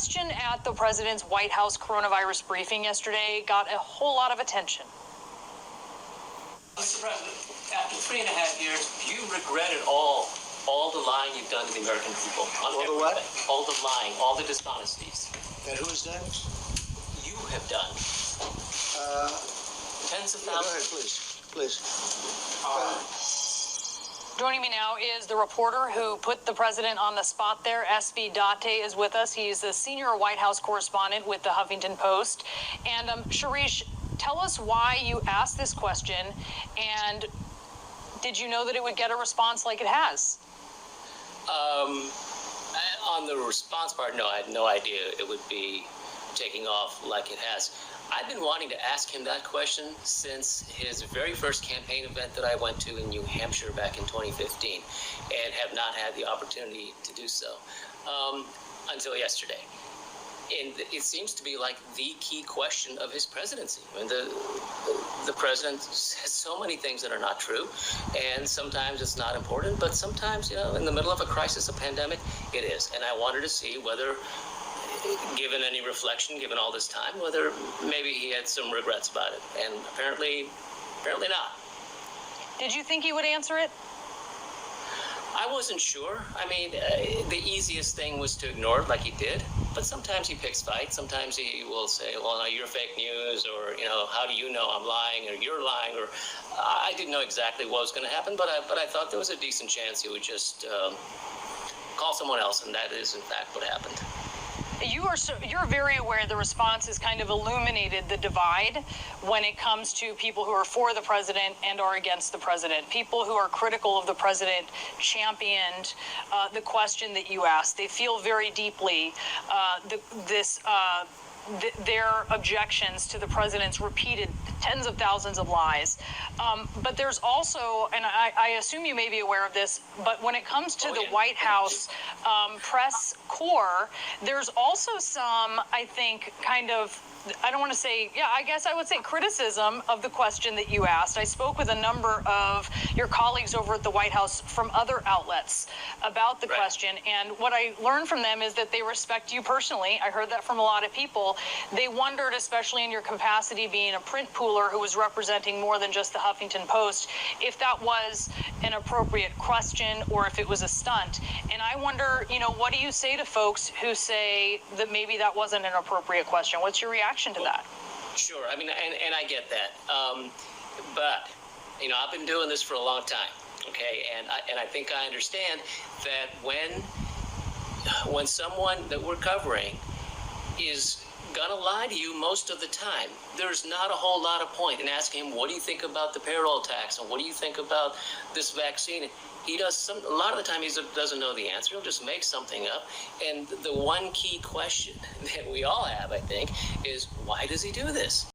question at the president's White House coronavirus briefing yesterday got a whole lot of attention. Mr. President, after 3.5 years, do you regret at all the lying you've done to the American people? All the what? All the lying, all the dishonesties. That who has done? You have done. Tens of Go ahead, thousands. please. Joining me now is the reporter who put the president on the spot there. SB Date is with us. He's the senior White House correspondent with the Huffington Post. And Shirish, tell us why you asked this question, and did you know that it would get a response like it has? On the response part, no, I had no idea it would be taking off like it has. I've been wanting to ask him that question since his very first campaign event that I went to in New Hampshire back in 2015, and have not had the opportunity to do so until yesterday. And it seems to be like the key question of his presidency. I mean, the president says so many things that are not true, and sometimes it's not important, but sometimes, in the middle of a crisis, a pandemic, it is. And I wanted to see whether, given any reflection, given all this time, whether maybe he had some regrets about it. And apparently not. Did you think he would answer it? I wasn't sure. I mean, the easiest thing was to ignore it like he did. But sometimes he picks fights. Sometimes he will say, well, no, you're fake news, or, how do you know I'm lying, or you're lying, or I didn't know exactly what was going to happen, but I thought there was a decent chance he would just call someone else, and that is, in fact, what happened. You're very aware the response has kind of illuminated the divide when it comes to people who are for the president and are against the president. People who are critical of the president championed the question that you asked. They feel very deeply their objections to the president's repeated tens of thousands of lies. But there's also, and I assume you may be aware of this, but when it comes to the White House press corps, there's also some, I think, kind of, I don't want to say, I guess I would say criticism of the question that you asked. I spoke with a number of your colleagues over at the White House from other outlets about the question, and what I learned from them is that they respect you personally. I heard that from a lot of people. They wondered, especially in your capacity being a print pooler who was representing more than just the Huffington Post, if that was an appropriate question or if it was a stunt. And I wonder, what do you say to folks who say that maybe that wasn't an appropriate question? What's your reaction to that? Sure. I mean, and I get that. But, I've been doing this for a long time, okay? And I think I understand that when someone that we're covering is gonna lie to you most of the time, there's not a whole lot of point in asking him, what do you think about the payroll tax, and what do you think about this vaccine? He does a lot of the time he doesn't know the answer. He'll just make something up. And the one key question that we all have, I think, is why does he do this?